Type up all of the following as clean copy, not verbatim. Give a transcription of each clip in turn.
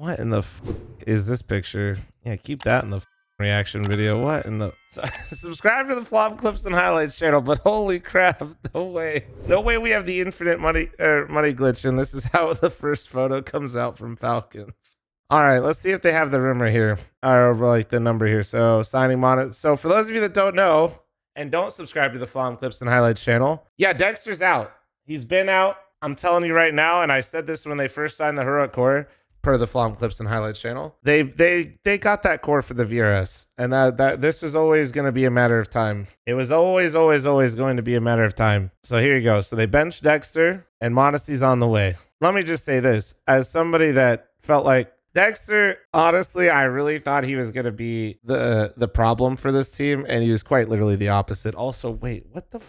What in the is this picture? Yeah, keep that in the reaction video. What in the... Sorry. Subscribe to the fl0m Clips and Highlights channel, but holy crap, no way. No way we have the infinite money glitch, and this is how the first photo comes out from Falcons. All right, let's see if they have the room right here, or like the number here. So signing on it. So for those of you that don't know and don't subscribe to the fl0m Clips and Highlights channel, yeah, Dexter's out. He's been out. I'm telling you right now, and I said this when they first signed the Heroic Core, per the fl0m Clips and Highlights channel. They got that core for the VRS, and that this was always going to be a matter of time. It was always going to be a matter of time. So here you go. So they benched Dexter, and m0NESY's on the way. Let me just say this, as somebody that felt like Dexter, honestly, I really thought he was going to be the problem for this team, and he was quite literally the opposite. Also, wait, what the...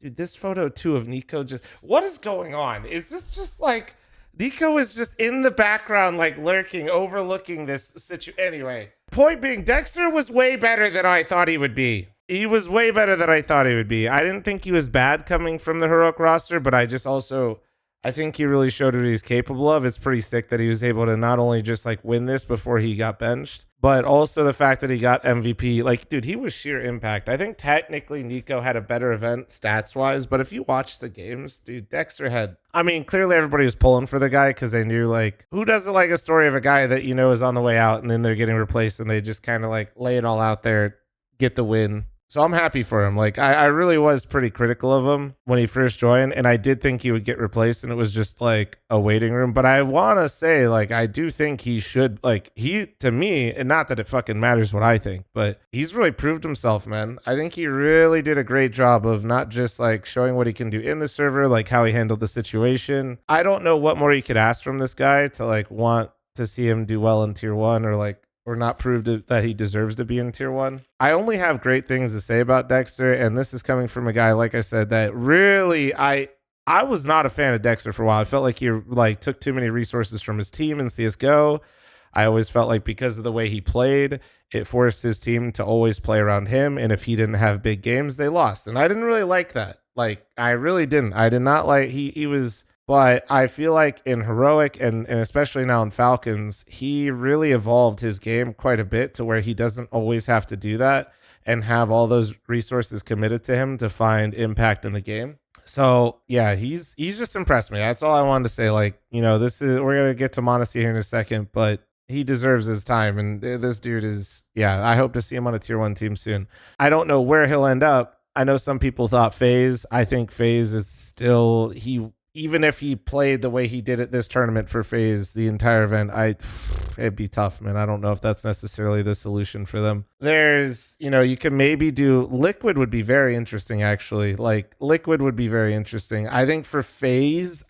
Dude, this photo too of Nico just... What is going on? Is this just like... Nico is just in the background, like lurking, overlooking this situation. Anyway, point being, Dexter was way better than I thought he would be. He was way better than I thought he would be. I didn't think he was bad coming from the Heroic roster, but I think he really showed what he's capable of. It's pretty sick that he was able to not only just like win this before he got benched, but also the fact that he got MVP. Like, dude, he was sheer impact. I think technically Nico had a better event stats wise, but if you watch the games, dude, Dexter had, I mean, clearly everybody was pulling for the guy because they knew, like, who doesn't like a story of a guy that, you know, is on the way out and then they're getting replaced and they just kind of like lay it all out there, get the win. So I'm happy for him. Like, I really was pretty critical of him when he first joined, and I did think he would get replaced, and it was just like a waiting room. But I want to say, like, I do think he should, like, to me, and not that it fucking matters what I think, but he's really proved himself, man. I think he really did a great job of not just like showing what he can do in the server, like how he handled the situation. I don't know what more you could ask from this guy to like want to see him do well in tier 1 or not proved that he deserves to be in tier 1. I only have great things to say about Dexter, and this is coming from a guy, like I said, that really, I was not a fan of Dexter for a while. I felt like he like took too many resources from his team in CSGO. I always felt like because of the way he played, it forced his team to always play around him, and if he didn't have big games, they lost. And I didn't really like that. Like, I really didn't. I did not like, he was... But I feel like in Heroic and especially now in Falcons, he really evolved his game quite a bit to where he doesn't always have to do that and have all those resources committed to him to find impact in the game. So yeah, he's just impressed me. That's all I wanted to say. Like, you know, we're gonna get to m0NESY here in a second, but he deserves his time, and this dude is, yeah, I hope to see him on a tier 1 team soon. I don't know where he'll end up. I know some people thought FaZe. I think FaZe is still, even if he played the way he did at this tournament for FaZe the entire event, it'd be tough, man. I don't know if that's necessarily the solution for them. There's, you know, you can maybe do Liquid would be very interesting, actually. Like, Liquid would be very interesting. I think for FaZe,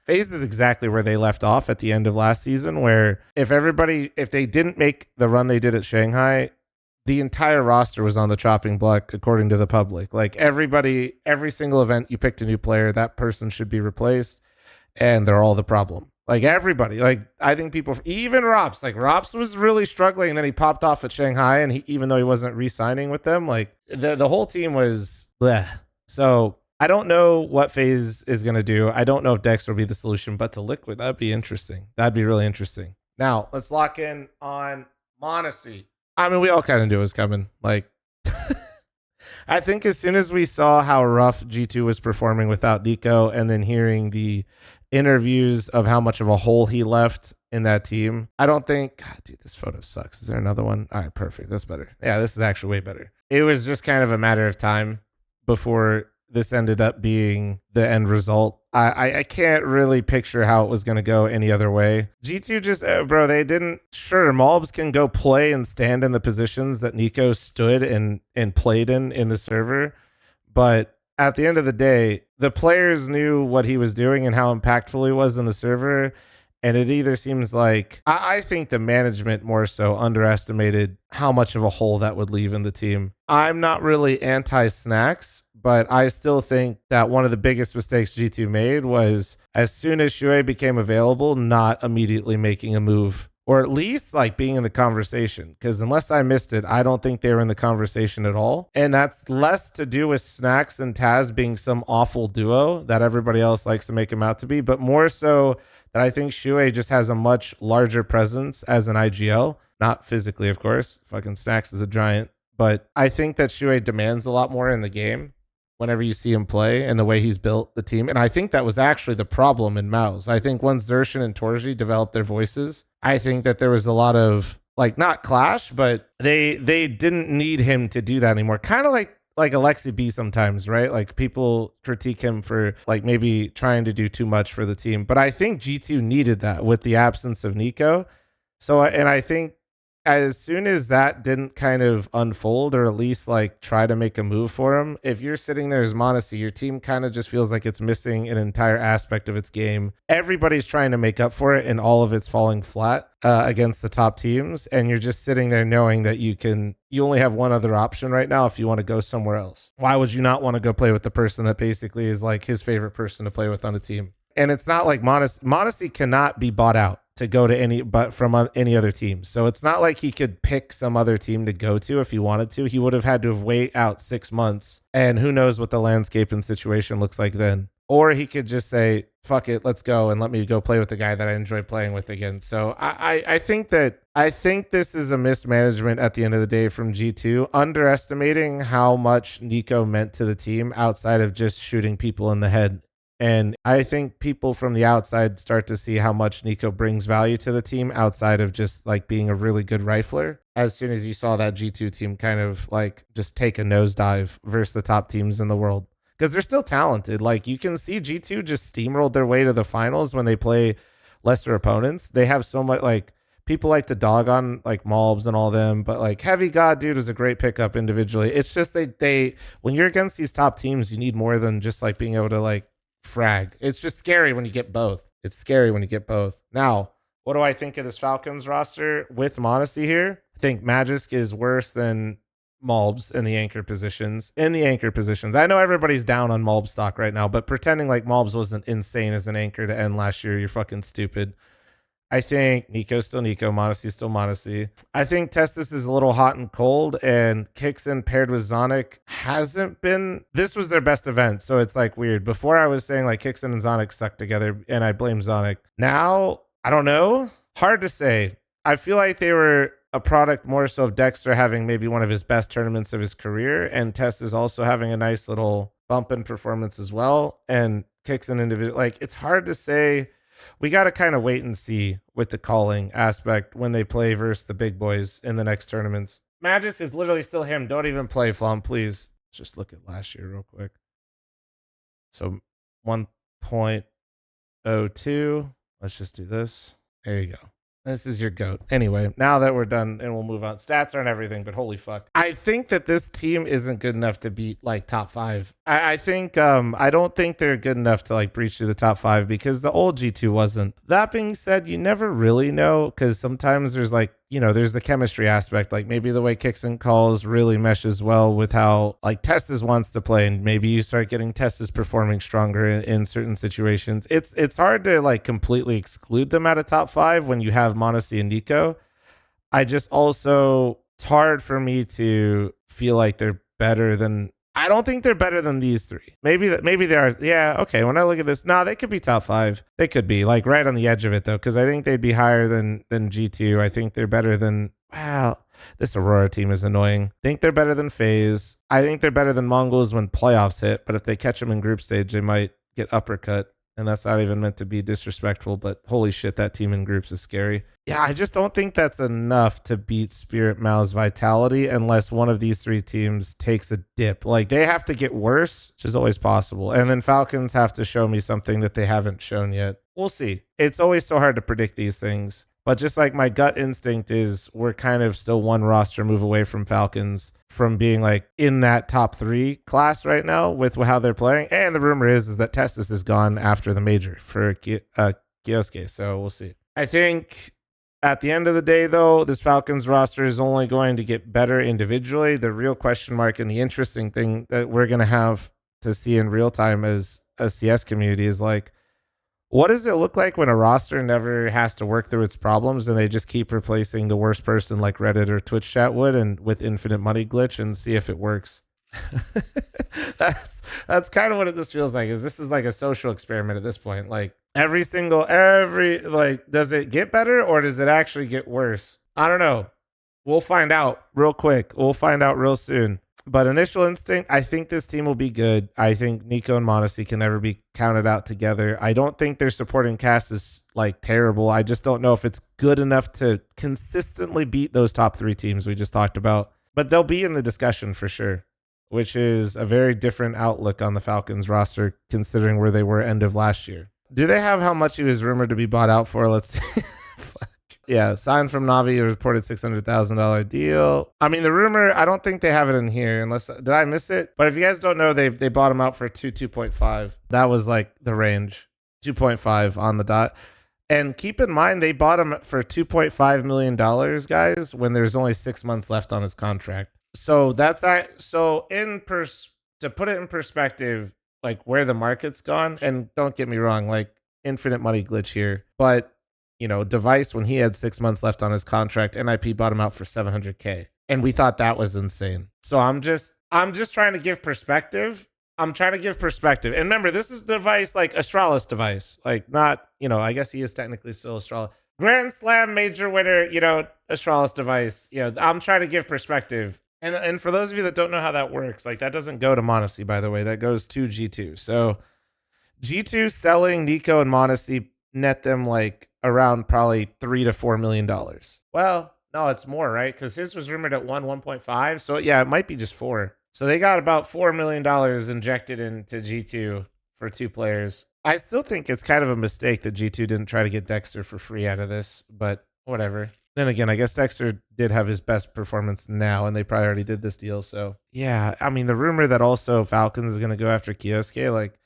FaZe is exactly where they left off at the end of last season, where if they didn't make the run they did at Shanghai, the entire roster was on the chopping block, according to the public. Like, everybody, every single event, you picked a new player, that person should be replaced, and they're all the problem. Like, everybody. Like, I think people, even Rops, like, Rops was really struggling, and then he popped off at Shanghai, and even though he wasn't re-signing with them, like, the whole team was bleh. So, I don't know what FaZe is going to do. I don't know if Dexter will be the solution, but to Liquid, that'd be interesting. That'd be really interesting. Now, let's lock in on m0NESY. I mean, we all kind of knew it was coming. Like, I think as soon as we saw how rough G2 was performing without Nico, and then hearing the interviews of how much of a hole he left in that team, I don't think, God, dude, this photo sucks. Is there another one? All right, perfect. That's better. Yeah, this is actually way better. It was just kind of a matter of time before this ended up being the end result. I can't really picture how it was going to go any other way. G2 just, bro, they didn't, sure, Mobs can go play and stand in the positions that Nico stood and played in the server. But at the end of the day, the players knew what he was doing and how impactful he was in the server. And it either seems like, I think the management more so underestimated how much of a hole that would leave in the team. I'm not really anti-snacks, but I still think that one of the biggest mistakes G2 made was, as soon as Shuei became available, not immediately making a move or at least like being in the conversation. Because unless I missed it, I don't think they were in the conversation at all. And that's less to do with Snacks and Taz being some awful duo that everybody else likes to make him out to be, but more so that I think Shuei just has a much larger presence as an IGL. Not physically, of course. Fucking Snacks is a giant. But I think that Shuei demands a lot more in the game whenever you see him play and the way he's built the team. And I think that was actually the problem in m0NESY. I think once Zershin and Torji developed their voices, I think that there was a lot of, like, not clash, but they didn't need him to do that anymore. Kind of like Alexi B sometimes, right? Like people critique him for like maybe trying to do too much for the team. But I think G2 needed that with the absence of Nico. So, and I think as soon as that didn't kind of unfold, or at least like try to make a move for him, if you're sitting there as m0NESY, your team kind of just feels like it's missing an entire aspect of its game. Everybody's trying to make up for it, and all of it's falling flat against the top teams. And you're just sitting there knowing that you only have one other option right now if you want to go somewhere else. Why would you not want to go play with the person that basically is like his favorite person to play with on a team? And it's not like m0NESY cannot be bought out to go to any other team. So it's not like he could pick some other team to go to if he wanted to. He would have had to wait out 6 months, and who knows what the landscape and situation looks like then. Or he could just say, fuck it, let's go and let me go play with the guy that I enjoy playing with again. So I think this is a mismanagement at the end of the day from G2, underestimating how much Nico meant to the team outside of just shooting people in the head. And I think people from the outside start to see how much Nico brings value to the team outside of just like being a really good rifler. As soon as you saw that G2 team kind of like just take a nosedive versus the top teams in the world, because they're still talented. Like you can see G2 just steamrolled their way to the finals when they play lesser opponents. They have so much, like, people like to dog on like m0NESY and all them, but like Heavy God, dude, is a great pickup individually. It's just they when you're against these top teams, you need more than just like being able to like frag. It's just scary when you get both. It's scary when you get both. Now, what do I think of this Falcons roster with m0NESY here? I think Magisk is worse than m0NESY in the anchor positions. I know everybody's down on m0NESY stock right now, but pretending like m0NESY wasn't insane as an anchor to end last year, you're fucking stupid. I think Nico's still Nico, m0NESY's still m0NESY. I think Testis is a little hot and cold, and Kixen paired with Zonic hasn't been... This was their best event, so it's like weird. Before I was saying like Kixen and Zonic suck together, and I blame Zonic. Now, I don't know. Hard to say. I feel like they were a product more so of Dexter having maybe one of his best tournaments of his career, and Tess is also having a nice little bump in performance as well, and Kixen individual... Like, it's hard to say... We got to kind of wait and see with the calling aspect when they play versus the big boys in the next tournaments. Magisk is literally still him. Don't even play fl0m, please. Let's just look at last year real quick. So 1.02. Let's just do this. There you go. This is your GOAT. Anyway, now that we're done and we'll move on. Stats aren't everything, but holy fuck. I think that this team isn't good enough to beat like top 5. I think I don't think they're good enough to like breach through the top 5 because the old G2 wasn't. That being said, you never really know because sometimes there's like, you know, there's the chemistry aspect. Like maybe the way Kixen calls really meshes well with how like Tessis wants to play, and maybe you start getting Tessis performing stronger in certain situations. It's hard to like completely exclude them out of top 5 when you have m0NESY and Nico. I just also, it's hard for me to feel like they're better than... I don't think they're better than these three. Maybe they are. Yeah, okay. When I look at this, they could be top 5. They could be like right on the edge of it though, because I think they'd be higher than G2. I think they're better than... Wow, this Aurora team is annoying. I think they're better than FaZe. I think they're better than Mongols when playoffs hit, but if they catch them in group stage, they might get uppercut. And that's not even meant to be disrespectful, but holy shit, that team in groups is scary. Yeah, I just don't think that's enough to beat Spirit m0NESY Vitality unless one of these 3 teams takes a dip. Like, they have to get worse, which is always possible. And then Falcons have to show me something that they haven't shown yet. We'll see. It's always so hard to predict these things. But just like my gut instinct is we're kind of still one roster move away from Falcons from being like in that top 3 class right now with how they're playing. And the rumor is that Testis is gone after the major for Kioske. So we'll see. I think at the end of the day, though, this Falcons roster is only going to get better individually. The real question mark and the interesting thing that we're going to have to see in real time as a CS community is like, What does it look like when a roster never has to work through its problems and they just keep replacing the worst person like Reddit or Twitch chat would and with infinite money glitch and see if it works? that's kind of what this feels like. This is like a social experiment at this point. Like every like, does it get better or does it actually get worse? I don't know. We'll find out real quick. We'll find out real soon. But initial instinct, I think this team will be good. I think Nico and m0NESY can never be counted out together. I don't think their supporting cast is like terrible. I just don't know if it's good enough to consistently beat those top 3 teams we just talked about. But they'll be in the discussion for sure, which is a very different outlook on the Falcons roster considering where they were end of last year. Do they have how much he was rumored to be bought out for? Let's see. Yeah, signed from Navi, a reported $600,000 deal. I mean, the rumor, I don't think they have it in here unless, did I miss it? But if you guys don't know, they bought him out for 2.5. That was like the range, 2.5 on the dot. And keep in mind, they bought him for $2.5 million, guys, when there's only 6 months left on his contract. So that's, to put it in perspective, like where the market's gone, and don't get me wrong, like infinite money glitch here, but Device, when he had 6 months left on his contract, NIP bought him out for $700K. And we thought that was insane. So I'm just trying to give perspective. And remember, this is Device, like Astralis Device. Like not, I guess he is technically still Astralis. Grand Slam major winner, Astralis Device. I'm trying to give perspective. And for those of you that don't know how that works, like that doesn't go to m0NESY, by the way. That goes to G2. So G2 selling Nico and m0NESY net them like around probably $3 to $4 million. Well, no, it's more, right? Because his was rumored at 1.5. So yeah, it might be just 4. So they got about $4 million injected into G2 for 2 players. I still think it's kind of a mistake that G2 didn't try to get Dexter for free out of this, but whatever. Then again, I guess Dexter did have his best performance now, and they probably already did this deal. So yeah, I mean, the rumor that also Falcons is going to go after Kioske, like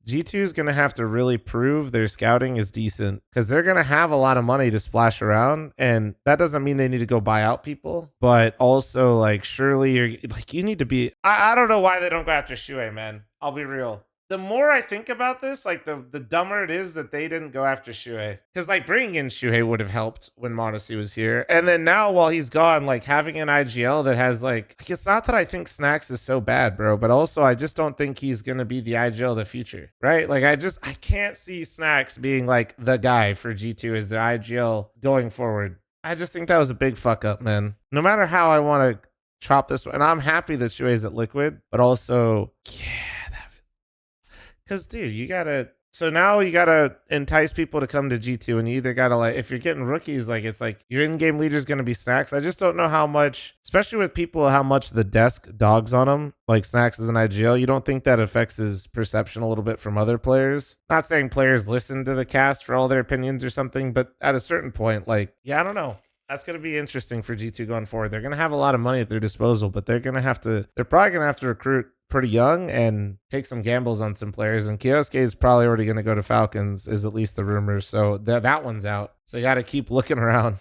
G2 is going to have to really prove their scouting is decent because they're going to have a lot of money to splash around. And that doesn't mean they need to go buy out people, but also like, surely you need to be, I don't know why they don't go after Shuhei, man. I'll be real. The more I think about this, like the dumber it is that they didn't go after Shuhei. Because like bringing in Shuhei would have helped when m0NESY was here. And then now while he's gone, like having an IGL that has like it's not that I think Snacks is so bad, bro, but also I just don't think he's going to be the IGL of the future, right? Like I can't see Snacks being like the guy for G2 as the IGL going forward. I just think that was a big fuck up, man. No matter how I want to chop this one, and I'm happy that Shuhei's at Liquid, but also, yeah. Because, dude, so now you gotta entice people to come to G2, and you either gotta, like, if you're getting rookies, like, it's like your in-game leader is gonna be Snacks. I just don't know how much, especially with people, how much the desk dogs on him, like Snacks is an IGL. You don't think that affects his perception a little bit from other players? Not saying players listen to the cast for all their opinions or something, but at a certain point, like, yeah, I don't know. That's going to be interesting for G2 going forward. They're going to have a lot of money at their disposal, but they're probably going to have to recruit pretty young and take some gambles on some players. And Kioske is probably already going to go to Falcons, is at least the rumors. So that one's out. So you got to keep looking around.